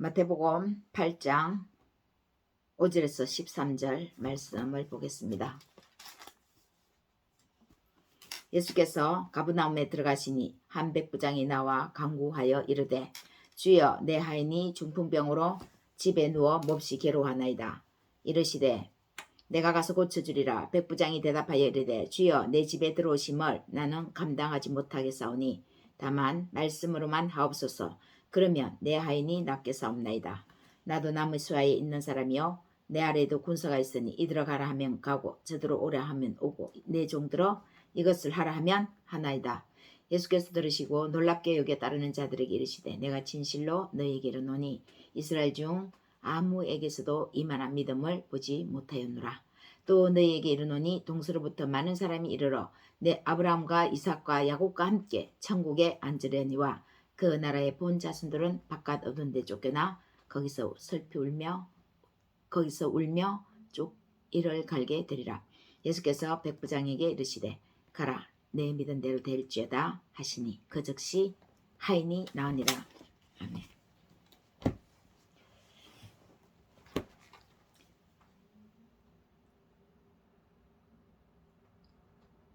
마태복음 8장 5절에서 13절 말씀을 보겠습니다. 예수께서 가버나움에 들어가시니 한 백부장이 나와 간구하여 이르되 주여 내 하인이 중풍병으로 집에 누워 몹시 괴로워하나이다. 이르시되 내가 가서 고쳐주리라. 백부장이 대답하여 이르되 주여 내 집에 들어오심을 나는 감당하지 못하겠사오니 다만 말씀으로만 하옵소서. 그러면 내 하인이 낫게 사옵나이다. 나도 남의 수하에 있는 사람이요 내 아래에도 군사가 있으니 이들어 가라 하면 가고 저들어 오라 하면 오고 내 종들어 이것을 하라 하면 하나이다. 예수께서 들으시고 놀랍게 여겨 따르는 자들에게 이르시되 내가 진실로 너희에게 이르노니 이스라엘 중 아무에게서도 이만한 믿음을 보지 못하였노라. 또 너희에게 이르노니 동서로부터 많은 사람이 이르러 내 아브라함과 이삭과 야곱과 함께 천국에 앉으려니와 그 나라의 본 자손들은 바깥 어두운 데 쫓겨나 거기서 울며 쪽 이를 갈게 되리라. 예수께서 백부장에게 이르시되 가라 내 믿은 대로 될지어다 하시니 그 즉시 하인이 나으니라. 아멘.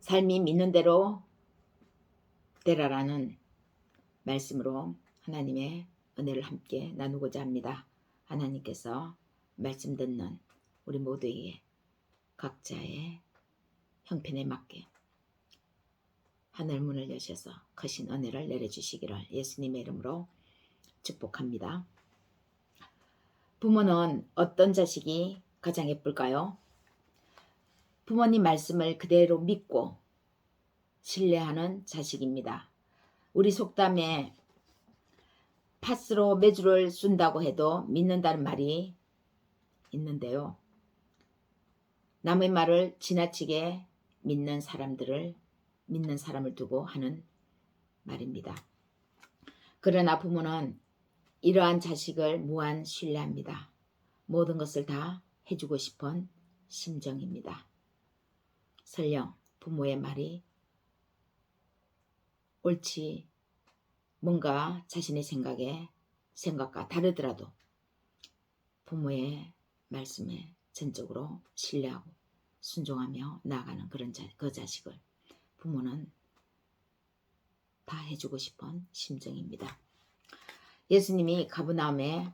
삶이 믿는 대로 되라라는 말씀으로 하나님의 은혜를 함께 나누고자 합니다. 하나님께서 말씀 듣는 우리 모두에게 각자의 형편에 맞게 하늘 문을 여셔서 크신 은혜를 내려주시기를 예수님의 이름으로 축복합니다. 부모는 어떤 자식이 가장 예쁠까요? 부모님 말씀을 그대로 믿고 신뢰하는 자식입니다. 우리 속담에 팥으로 메주를 쏜다고 해도 믿는다는 말이 있는데요. 남의 말을 지나치게 믿는 사람을 두고 하는 말입니다. 그러나 부모는 이러한 자식을 무한 신뢰합니다. 모든 것을 다 해주고 싶은 심정입니다. 설령 부모의 말이 옳지 뭔가 자신의 생각과 다르더라도 부모의 말씀에 전적으로 신뢰하고 순종하며 나아가는 그 자식을 부모는 다 해주고 싶은 심정입니다. 예수님이 가버나움에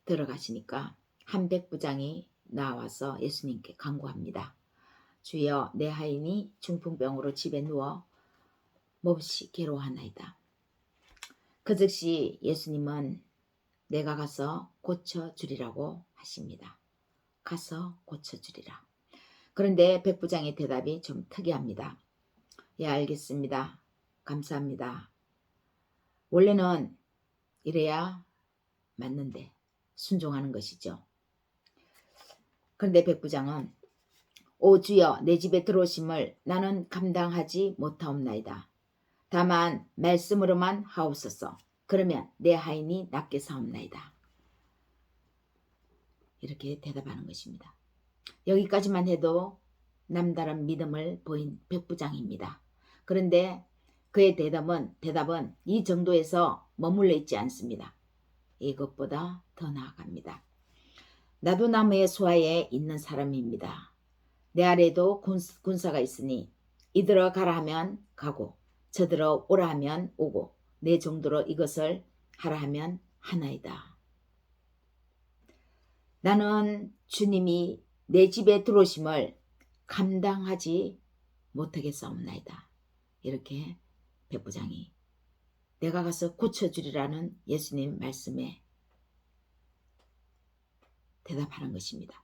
들어가시니까 한 백부장이 나와서 예수님께 간구합니다. 주여 내 하인이 중풍병으로 집에 누워 몹시 괴로워하나이다. 그 즉시 예수님은 내가 가서 고쳐주리라고 하십니다. 가서 고쳐주리라. 그런데 백부장의 대답이 좀 특이합니다. 예, 알겠습니다. 감사합니다. 원래는 이래야 맞는데 순종하는 것이죠. 그런데 백부장은 오 주여 내 집에 들어오심을 나는 감당하지 못하옵나이다. 다만 말씀으로만 하옵소서. 그러면 내 하인이 낫게 사옵나이다. 이렇게 대답하는 것입니다. 여기까지만 해도 남다른 믿음을 보인 백부장입니다. 그런데 그의 대답은 이 정도에서 머물러 있지 않습니다. 이것보다 더 나아갑니다. 나도 남의 수하에 있는 사람입니다. 내 아래에도 군사가 있으니 이들어 가라 하면 가고 저들어 오라 하면 오고 내 종들어 이것을 하라 하면 하나이다. 나는 주님이 내 집에 들어오심을 감당하지 못하겠사옵나이다. 이렇게 백부장이 내가 가서 고쳐주리라는 예수님 말씀에 대답하는 것입니다.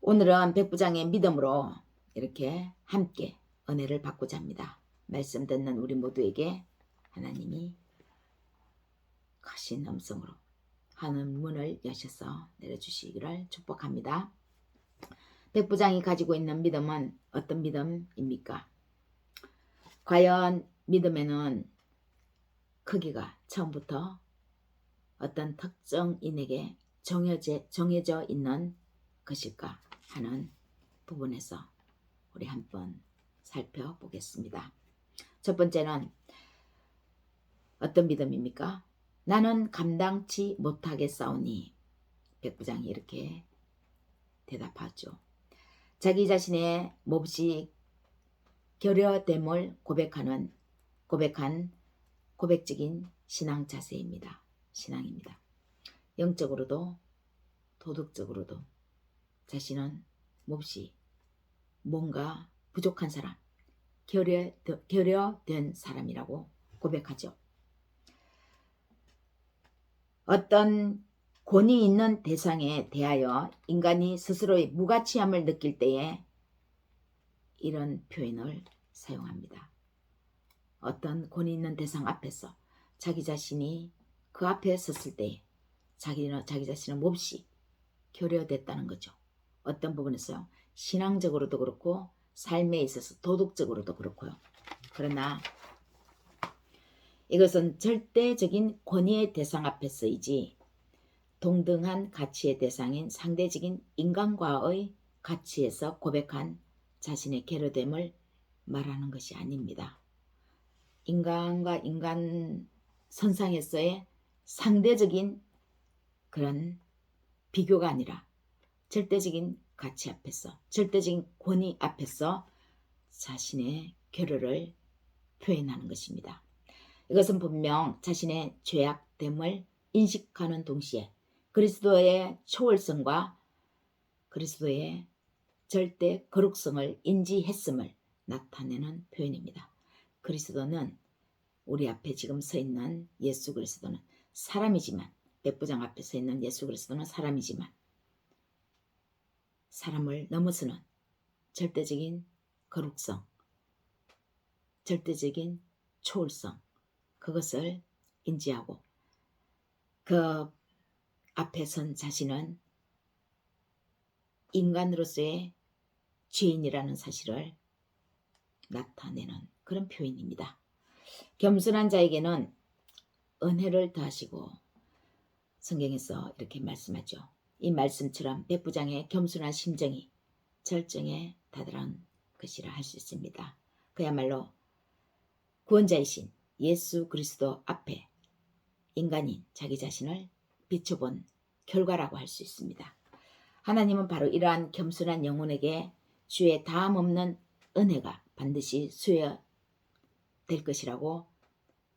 오늘은 백부장의 믿음으로 이렇게 함께 은혜를 받고자 합니다. 말씀 듣는 우리 모두에게 하나님이 크신 음성으로 하늘 문을 여셔서 내려주시기를 축복합니다. 백부장이 가지고 있는 믿음은 어떤 믿음입니까? 과연 믿음에는 크기가 처음부터 어떤 특정인에게 정해져 있는 것일까 하는 부분에서 우리 한번 살펴보겠습니다. 첫 번째는 어떤 믿음입니까? 나는 감당치 못하겠사오니. 백부장이 이렇게 대답하죠. 자기 자신의 몹시 결여됨을 고백한 고백적인 신앙 자세입니다. 신앙입니다. 영적으로도 도덕적으로도 자신은 몹시 뭔가 부족한 사람, 결여된 사람이라고 고백하죠. 어떤 권위 있는 대상에 대하여 인간이 스스로의 무가치함을 느낄 때에 이런 표현을 사용합니다. 어떤 권위 있는 대상 앞에서 자기 자신이 그 앞에 섰을 때 자기 자신은 몹시 결여됐다는 거죠. 어떤 부분에서요. 신앙적으로도 그렇고 삶에 있어서 도덕적으로도 그렇고요. 그러나 이것은 절대적인 권위의 대상 앞에서이지 동등한 가치의 대상인 상대적인 인간과의 가치에서 고백한 자신의 결여됨을 말하는 것이 아닙니다. 인간과 인간 선상에서의 상대적인 그런 비교가 아니라 절대적인 가치 앞에서, 절대적인 권위 앞에서 자신의 결여를 표현하는 것입니다. 이것은 분명 자신의 죄악됨을 인식하는 동시에 그리스도의 초월성과 그리스도의 절대 거룩성을 인지했음을 나타내는 표현입니다. 그리스도는 우리 앞에 지금 서 있는 예수 그리스도는 사람이지만, 백부장 앞에 서 있는 예수 그리스도는 사람이지만 사람을 넘어서는 절대적인 거룩성, 절대적인 초월성, 그것을 인지하고 그 앞에 선 자신은 인간으로서의 죄인이라는 사실을 나타내는 그런 표현입니다. 겸손한 자에게는 은혜를 더하시고, 성경에서 이렇게 말씀하죠. 이 말씀처럼 백부장의 겸손한 심정이 절정에 다다른 것이라 할 수 있습니다. 그야말로 구원자이신 예수 그리스도 앞에 인간인 자기 자신을 비춰본 결과라고 할 수 있습니다. 하나님은 바로 이러한 겸손한 영혼에게 주의 다함 없는 은혜가 반드시 수여될 것이라고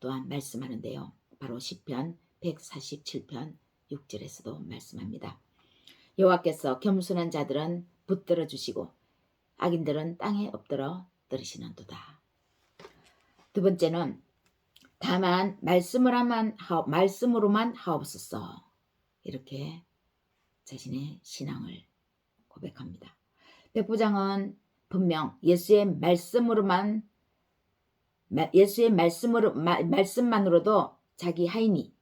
또한 말씀하는데요. 바로 시편 147편 6절에서도 말씀합니다. 여호와께서 겸손한 자들은 붙들어 주시고 악인들은 땅에 엎드러 떨으시는도다. 두 번째는 다만 말씀으로만 하옵소서, 이렇게 자신의 신앙을 고백합니다. 백부장은 분명 예수의 말씀만으로도 자기 하인이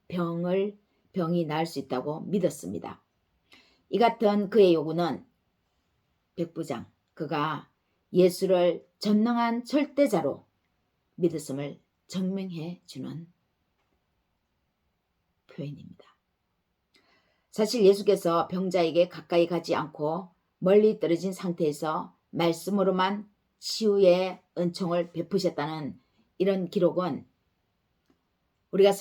병이 나을 수 있다고 믿었습니다. 이 같은 그의 요구는 백부장, 그가 예수를 전능한 절대자로 믿었음을 증명해 주는 표현입니다. 사실 예수께서 병자에게 가까이 가지 않고 멀리 떨어진 상태에서 말씀으로만 치유의 은총을 베푸셨다는 이런 기록은 우리가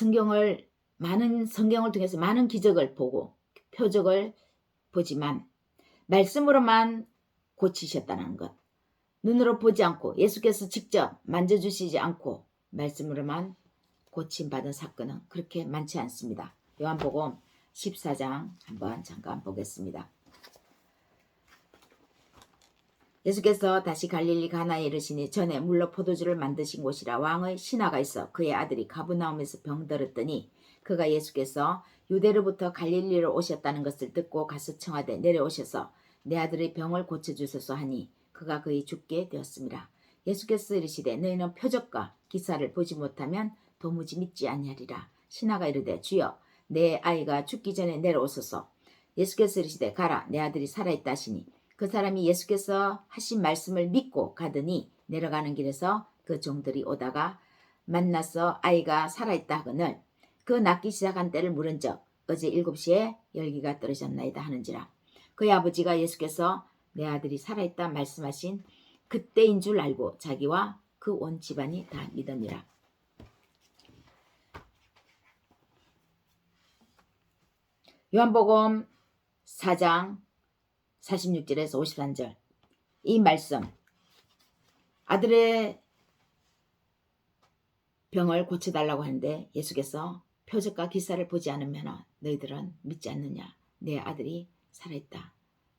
많은 성경을 통해서 많은 기적을 보고 표적을 보지만 말씀으로만 고치셨다는 것, 눈으로 보지 않고 예수께서 직접 만져주시지 않고 말씀으로만 고침받은 사건은 그렇게 많지 않습니다. 요한복음 14장 한번 잠깐 보겠습니다. 예수께서 다시 갈릴리 가나에 이르시니 전에 물로 포도주를 만드신 곳이라 왕의 신하가 있어 그의 아들이 가브나움에서 병들었더니 그가 예수께서 유대로부터 갈릴리로 오셨다는 것을 듣고 가서 청하되 내려오셔서 내 아들의 병을 고쳐주소서 하니 그가 거의 죽게 되었습니다. 예수께서 이르시되 너희는 표적과 기사를 보지 못하면 도무지 믿지 아니하리라. 신하가 이르되 주여 내 아이가 죽기 전에 내려오소서. 예수께서 이르시되 가라 내 아들이 살아있다 하시니 그 사람이 예수께서 하신 말씀을 믿고 가더니 내려가는 길에서 그 종들이 오다가 만나서 아이가 살아있다 하거늘 그 낫기 시작한 때를 물은적 어제 7시에 열기가 떨어졌나이다 하는지라. 그의 아버지가 예수께서 내 아들이 살아있다 말씀하신 그때인 줄 알고 자기와 그 온 집안이 다 믿으니라. 요한복음 4장 46절에서 53절 이 말씀, 아들의 병을 고쳐달라고 하는데 예수께서 표적과 기사를 보지 않으면 너희들은 믿지 않느냐. 내 아들이 살아있다.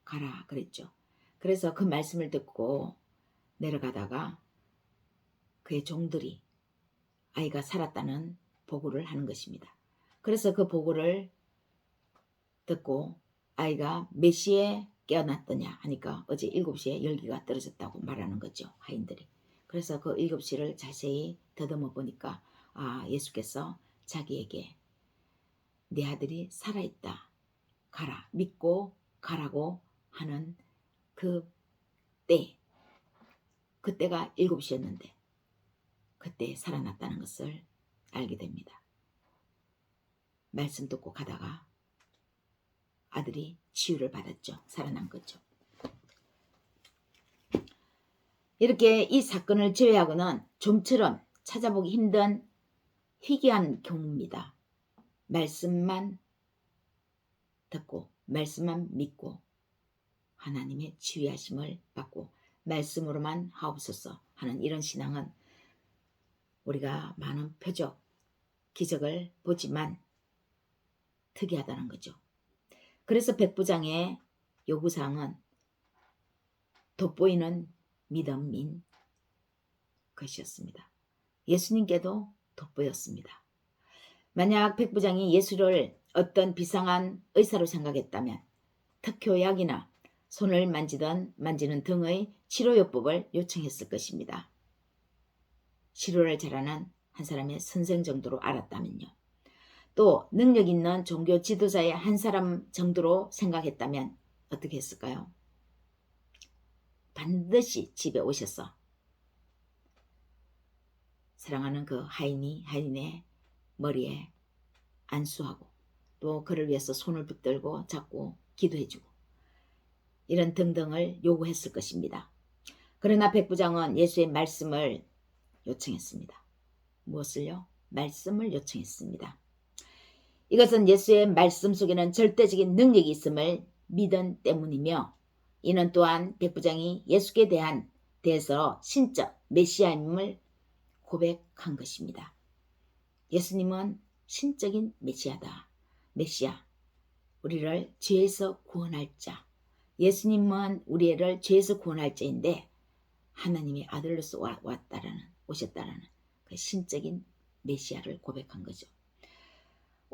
가라 그랬죠. 그래서 그 말씀을 듣고 내려가다가 그의 종들이 아이가 살았다는 보고를 하는 것입니다. 그래서 그 보고를 듣고 아이가 몇 시에 깨어났더냐 하니까 어제 7시에 열기가 떨어졌다고 말하는 거죠. 하인들이. 그래서 그 7시를 자세히 더듬어 보니까 예수께서 자기에게 네 아들이 살아있다. 가라. 믿고 가라고 하는 그때가 7시였는데 그때 살아났다는 것을 알게 됩니다. 말씀 듣고 가다가 아들이 치유를 받았죠. 살아난 거죠. 이렇게 이 사건을 제외하고는 좀처럼 찾아보기 힘든 희귀한 경우입니다. 말씀만 듣고 말씀만 믿고 하나님의 치유하심을 받고 말씀으로만 하옵소서 하는 이런 신앙은 우리가 많은 표적, 기적을 보지만 특이하다는 거죠. 그래서 백부장의 요구사항은 돋보이는 믿음인 것이었습니다. 예수님께도 돋보였습니다. 만약 백부장이 예수를 어떤 비상한 의사로 생각했다면 특효약이나 손을 만지는 등의 치료요법을 요청했을 것입니다. 치료를 잘하는 한 사람의 선생 정도로 알았다면요. 또 능력 있는 종교 지도자의 한 사람 정도로 생각했다면 어떻게 했을까요? 반드시 집에 오셔서 사랑하는 그 하인의 머리에 안수하고 또 그를 위해서 손을 붙들고 잡고 기도해주고 이런 등등을 요구했을 것입니다. 그러나 백부장은 예수의 말씀을 요청했습니다. 무엇을요? 말씀을 요청했습니다. 이것은 예수의 말씀 속에는 절대적인 능력이 있음을 믿은 때문이며 이는 또한 백부장이 예수께 대해서 신적 메시아임을 고백한 것입니다. 예수님은 신적인 메시아, 우리를 죄에서 구원할 자. 예수님은 우리를 죄에서 구원할 자인데 하나님의 아들로서 오셨다라는 그 신적인 메시아를 고백한 거죠.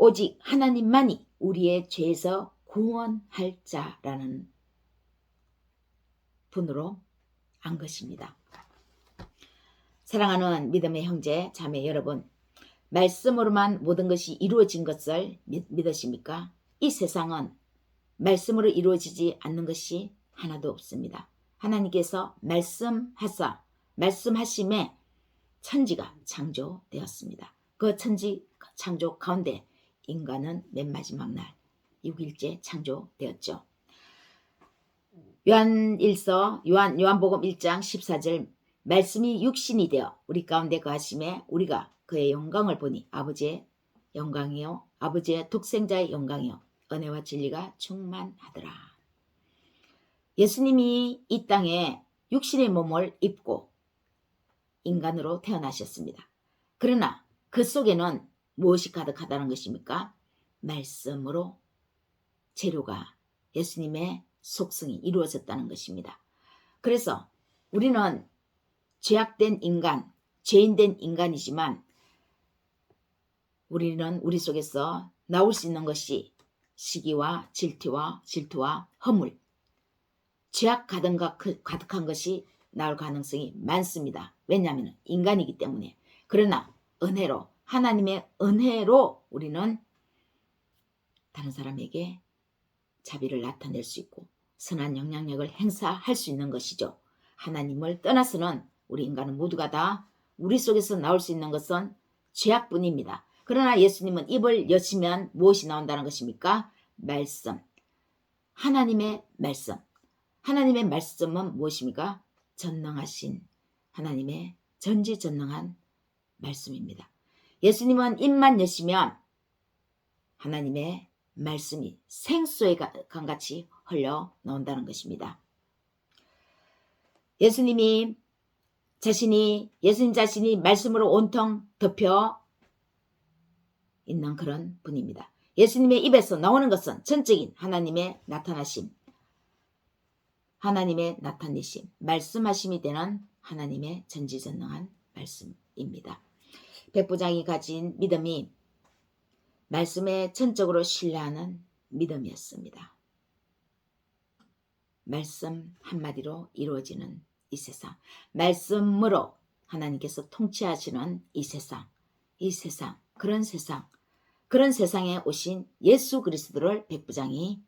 오직 하나님만이 우리의 죄에서 구원할 자라는 분으로 안 것입니다. 사랑하는 믿음의 형제, 자매 여러분, 말씀으로만 모든 것이 이루어진 것을 믿으십니까? 이 세상은 말씀으로 이루어지지 않는 것이 하나도 없습니다. 하나님께서 말씀하심에 천지가 창조되었습니다. 그 천지 창조 가운데 인간은 맨 마지막 날 6일째 창조되었죠. 요한복음 1장 14절 말씀이 육신이 되어 우리 가운데 거하심에 우리가 그의 영광을 보니 아버지의 영광이요 아버지의 독생자의 영광이요 은혜와 진리가 충만하더라. 예수님이 이 땅에 육신의 몸을 입고 인간으로 태어나셨습니다. 그러나 그 속에는 무엇이 가득하다는 것입니까? 말씀으로 재료가 예수님의 속성이 이루어졌다는 것입니다. 그래서 우리는 죄악된 인간, 죄인된 인간이지만 우리는 우리 속에서 나올 수 있는 것이 시기와 질투와 허물, 죄악 가득한 것이 나올 가능성이 많습니다. 왜냐하면 인간이기 때문에. 그러나 하나님의 은혜로 우리는 다른 사람에게 자비를 나타낼 수 있고 선한 영향력을 행사할 수 있는 것이죠. 하나님을 떠나서는 우리 인간은 모두가 다 우리 속에서 나올 수 있는 것은 죄악뿐입니다. 그러나 예수님은 입을 여시면 무엇이 나온다는 것입니까? 말씀. 하나님의 말씀. 하나님의 말씀은 무엇입니까? 전능하신 하나님의 전지전능한 말씀입니다. 예수님은 입만 여시면 하나님의 말씀이 생수의 강같이 흘러 나온다는 것입니다. 예수님 자신이 말씀으로 온통 덮여 있는 그런 분입니다. 예수님의 입에서 나오는 것은 전적인 하나님의 나타나심, 말씀하심이 되는 하나님의 전지전능한 말씀입니다. 백부장이 가진 믿음이 말씀에 전적으로 신뢰하는 믿음이었습니다. 말씀 한마디로 이루어지는 이 세상, 말씀으로 하나님께서 통치하시는 이 세상, 그런 세상에 오신 예수 그리스도를 백부장이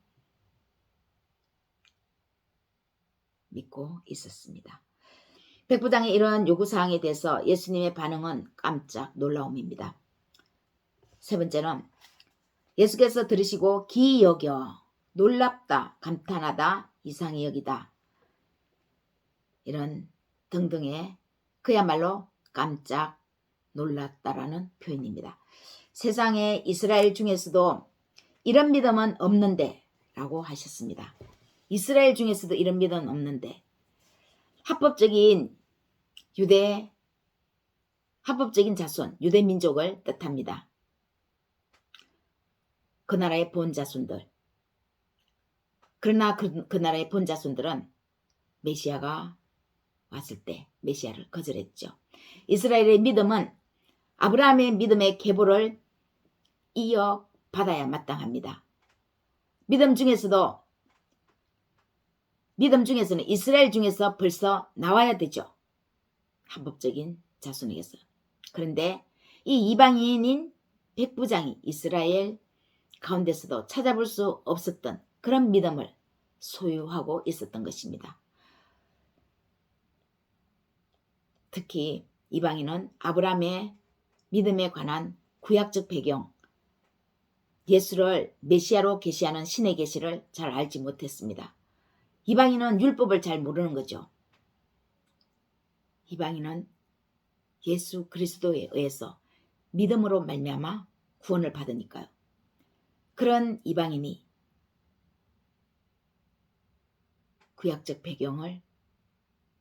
믿고 있었습니다. 백부장의 이러한 요구사항에 대해서 예수님의 반응은 깜짝 놀라움입니다. 세 번째는 예수께서 들으시고 기이 여겨 놀랍다, 감탄하다, 이상히 여기다, 이런 등등의 그야말로 깜짝 놀랐다라는 표현입니다. 세상에 이스라엘 중에서도 이런 믿음은 없는데 라고 하셨습니다. 이스라엘 중에서도 이런 믿음은 없는데, 합법적인 자손, 유대 민족을 뜻합니다. 그 나라의 본자손들. 그러나 그 나라의 본자손들은 메시아가 왔을 때 메시아를 거절했죠. 이스라엘의 믿음은 아브라함의 믿음의 계보를 이어받아야 마땅합니다. 믿음 중에서는 이스라엘 중에서 벌써 나와야 되죠. 합법적인 자손에게서. 그런데 이 이방인인 백부장이 이스라엘 가운데서도 찾아볼 수 없었던 그런 믿음을 소유하고 있었던 것입니다. 특히 이방인은 아브라함의 믿음에 관한 구약적 배경, 예수를 메시아로 계시하는 신의 계시를 잘 알지 못했습니다. 이방인은 율법을 잘 모르는 거죠. 이방인은 예수 그리스도에 의해서 믿음으로 말미암아 구원을 받으니까요. 그런 이방인이 구약적 배경을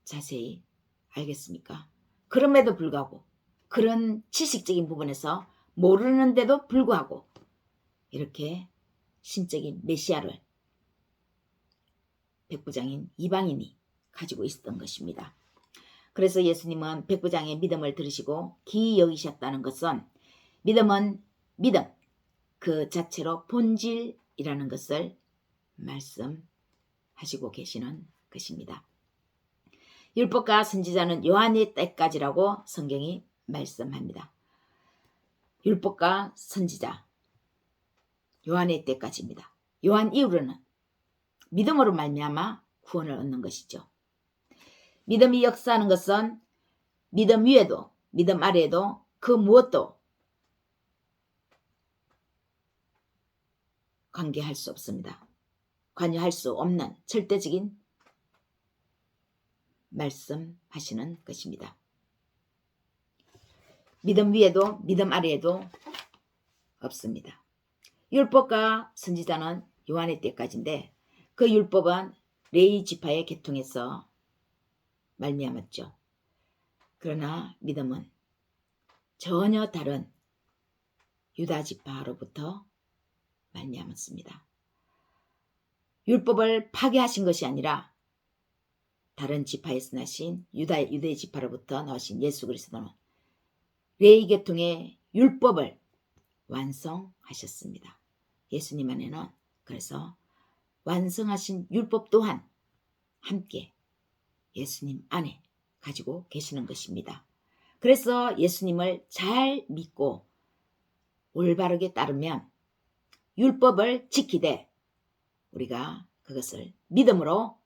자세히 알겠습니까? 그럼에도 불구하고, 그런 지식적인 부분에서 모르는데도 불구하고 이렇게 신적인 메시아를 백부장인 이방인이 가지고 있었던 것입니다. 그래서 예수님은 백부장의 믿음을 들으시고 기이 여기셨다는 것은 믿음 그 자체로 본질이라는 것을 말씀하시고 계시는 것입니다. 율법과 선지자는 요한의 때까지라고 성경이 말씀합니다. 율법과 선지자, 요한의 때까지입니다. 요한 이후로는 믿음으로 말미암아 구원을 얻는 것이죠. 믿음이 역사하는 것은 믿음 위에도 믿음 아래에도 그 무엇도 관계할 수 없습니다. 관여할 수 없는 절대적인 말씀하시는 것입니다. 믿음 위에도 믿음 아래에도 없습니다. 율법과 선지자는 요한의 때까지인데, 그 율법은 레위 지파의 계통에서 말미암았죠. 그러나 믿음은 전혀 다른 유다 지파로부터 말미암았습니다. 율법을 파괴하신 것이 아니라 다른 지파에서 나신 유대 지파로부터 나오신 예수 그리스도는 레위 계통의 율법을 완성하셨습니다. 예수님 안에는 그래서 완성하신 율법 또한 함께 예수님 안에 가지고 계시는 것입니다. 그래서 예수님을 잘 믿고 올바르게 따르면 율법을 지키되 우리가 그것을 믿음으로,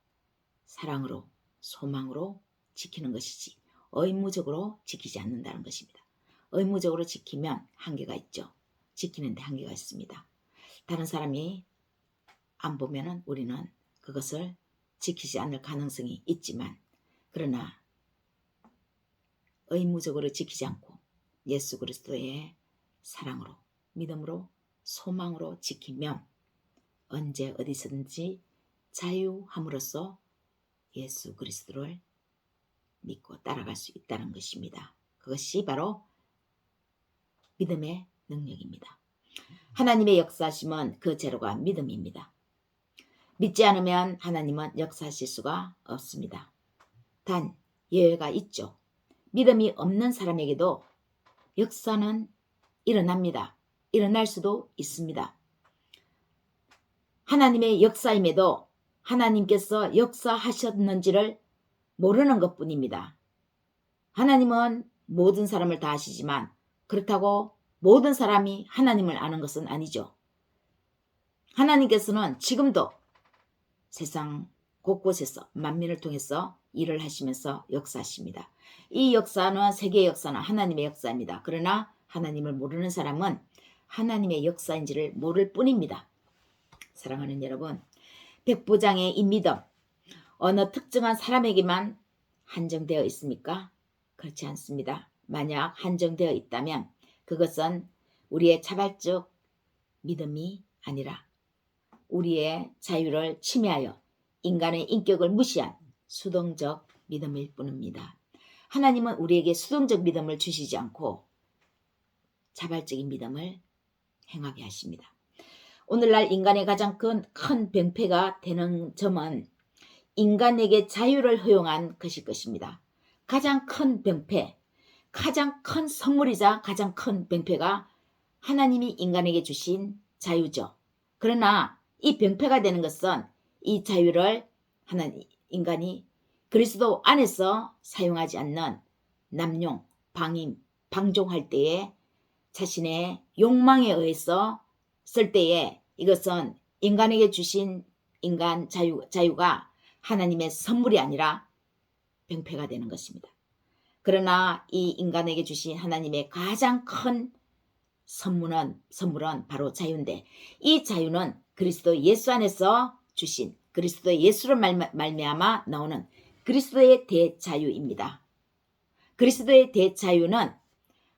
사랑으로, 소망으로 지키는 것이지 의무적으로 지키지 않는다는 것입니다. 의무적으로 지키면 한계가 있죠. 지키는데 한계가 있습니다. 다른 사람이 안 보면은 우리는 그것을 지키지 않을 가능성이 있지만, 그러나 의무적으로 지키지 않고 예수 그리스도의 사랑으로, 믿음으로, 소망으로 지키면 언제 어디서든지 자유함으로써 예수 그리스도를 믿고 따라갈 수 있다는 것입니다. 그것이 바로 믿음의 능력입니다. 하나님의 역사하심은 그 재료가 믿음입니다. 믿지 않으면 하나님은 역사하실 수가 없습니다. 단 예외가 있죠. 믿음이 없는 사람에게도 역사는 일어납니다. 일어날 수도 있습니다. 하나님의 역사임에도 하나님께서 역사하셨는지를 모르는 것뿐입니다. 하나님은 모든 사람을 다 아시지만 그렇다고 모든 사람이 하나님을 아는 것은 아니죠. 하나님께서는 지금도 세상 곳곳에서 만민을 통해서 일을 하시면서 역사하십니다. 이 역사는 세계의 역사는 하나님의 역사입니다. 그러나 하나님을 모르는 사람은 하나님의 역사인지를 모를 뿐입니다. 사랑하는 여러분, 백부장의 이 믿음, 어느 특정한 사람에게만 한정되어 있습니까? 그렇지 않습니다. 만약 한정되어 있다면 그것은 우리의 자발적 믿음이 아니라 우리의 자유를 침해하여 인간의 인격을 무시한 수동적 믿음일 뿐입니다. 하나님은 우리에게 수동적 믿음을 주시지 않고 자발적인 믿음을 행하게 하십니다. 오늘날 인간의 가장 큰 병폐가 되는 점은 인간에게 자유를 허용한 것일 것입니다. 가장 큰 병폐, 가장 큰 선물이자 가장 큰 병폐가 하나님이 인간에게 주신 자유죠. 그러나 이 병폐가 되는 것은 이 자유를 인간이 그리스도 안에서 사용하지 않는 남용, 방임, 방종할 때에 자신의 욕망에 의해서 쓸 때에 이것은 인간에게 주신 인간 자유가 하나님의 선물이 아니라 병폐가 되는 것입니다. 그러나 이 인간에게 주신 하나님의 가장 큰 선물은 바로 자유인데 이 자유는 그리스도 예수 안에서 주신 그리스도 예수를 말미암아 나오는 그리스도의 대자유입니다. 그리스도의 대자유는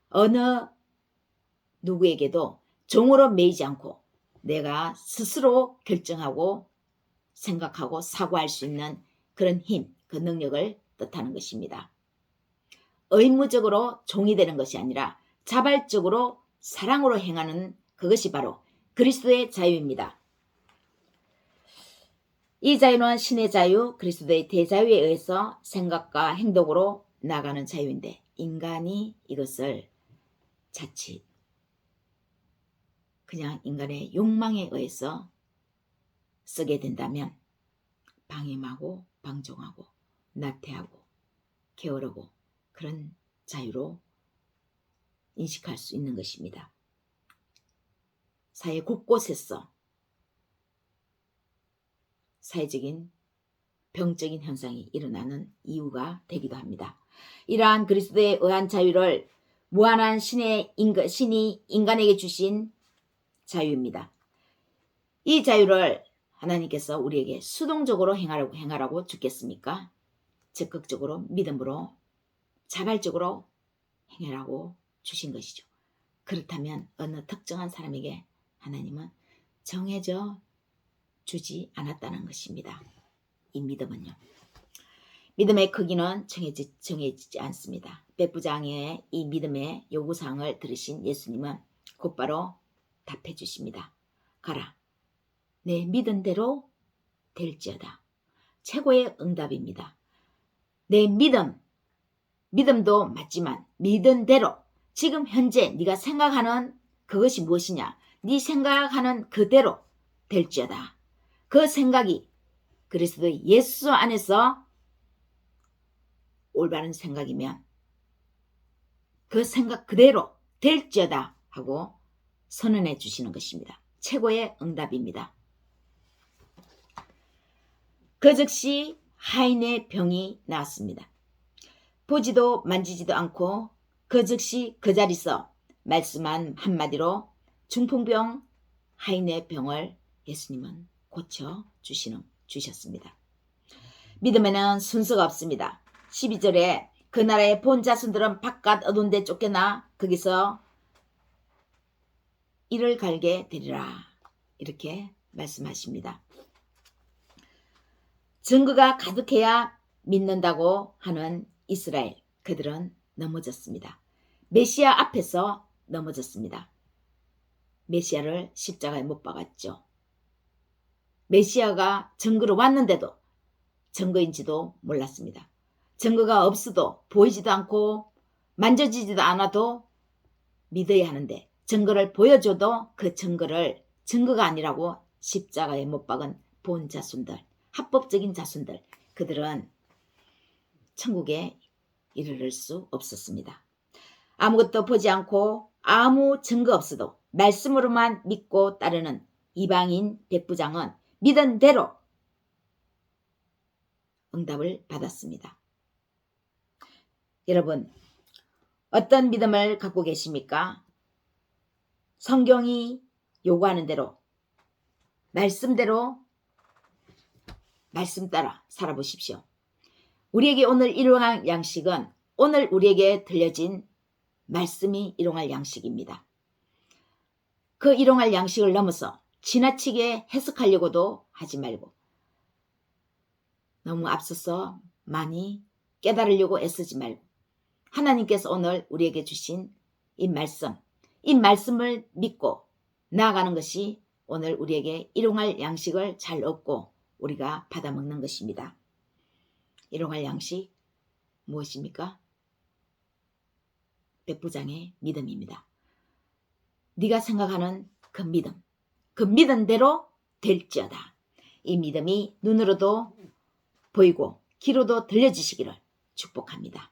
어느 누구에게도 종으로 매이지 않고 내가 스스로 결정하고 생각하고 사고할 수 있는 그런 힘, 그 능력을 뜻하는 것입니다. 의무적으로 종이 되는 것이 아니라 자발적으로 사랑으로 행하는 그것이 바로 그리스도의 자유입니다. 이 자유는 신의 자유, 그리스도의 대자유에 의해서 생각과 행동으로 나가는 자유인데 인간이 이것을 자칫 그냥 인간의 욕망에 의해서 쓰게 된다면 방임하고 방종하고 나태하고 게으르고 그런 자유로 인식할 수 있는 것입니다. 사회 곳곳에서 사회적인 병적인 현상이 일어나는 이유가 되기도 합니다. 이러한 그리스도에 의한 자유를 무한한 신이 인간에게 주신 자유입니다. 이 자유를 하나님께서 우리에게 수동적으로 행하라고 주겠습니까? 적극적으로 믿음으로 자발적으로 행하라고 주신 것이죠. 그렇다면 어느 특정한 사람에게 하나님은 정해져 주지 않았다는 것입니다. 이 믿음은요. 믿음의 크기는 정해지지 않습니다. 백부장의 이 믿음의 요구사항을 들으신 예수님은 곧바로 답해 주십니다. 가라. 내 믿은 대로 될지어다. 최고의 응답입니다. 내 믿음도 맞지만 믿은 대로 지금 현재 네가 생각하는 그것이 무엇이냐. 네 생각하는 그대로 될지어다. 그 생각이 그리스도 예수 안에서 올바른 생각이면 그 생각 그대로 될지어다 하고 선언해 주시는 것입니다. 최고의 응답입니다. 그 즉시 하인의 병이 나았습니다. 보지도 만지지도 않고 그 즉시 그 자리서 말씀 한마디로 중풍병 하인의 병을 예수님은 고쳐 주셨습니다. 믿음에는 순서가 없습니다. 12절에 그 나라의 본 자손들은 바깥 어두운 데 쫓겨나 거기서 이를 갈게 되리라 이렇게 말씀하십니다. 증거가 가득해야 믿는다고 하는 이스라엘, 그들은 넘어졌습니다. 메시아 앞에서 넘어졌습니다. 메시아를 십자가에 못 박았죠. 메시아가 증거로 왔는데도 증거인지도 몰랐습니다. 증거가 없어도 보이지도 않고 만져지지도 않아도 믿어야 하는데 증거를 보여줘도 그 증거가 아니라고 십자가에 못 박은 본 자손들, 합법적인 자손들, 그들은 천국에 이르를 수 없었습니다. 아무것도 보지 않고 아무 증거 없어도 말씀으로만 믿고 따르는 이방인 백부장은 믿은 대로 응답을 받았습니다. 여러분, 어떤 믿음을 갖고 계십니까? 성경이 요구하는 대로, 말씀대로, 말씀 따라 살아보십시오. 우리에게 오늘 일용할 양식은 오늘 우리에게 들려진 말씀이 일용할 양식입니다. 그 일용할 양식을 넘어서 지나치게 해석하려고도 하지 말고 너무 앞서서 많이 깨달으려고 애쓰지 말고 하나님께서 오늘 우리에게 주신 이 말씀을 믿고 나아가는 것이 오늘 우리에게 일용할 양식을 잘 얻고 우리가 받아먹는 것입니다. 일용할 양식 무엇입니까? 백부장의 믿음입니다. 네가 생각하는 그 믿은 대로 될지어다. 이 믿음이 눈으로도 보이고 귀로도 들려지시기를 축복합니다.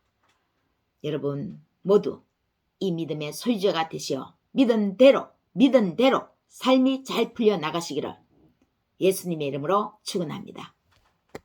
여러분 모두 이 믿음의 소유자가 되시어 믿은 대로 삶이 잘 풀려 나가시기를 예수님의 이름으로 축원합니다.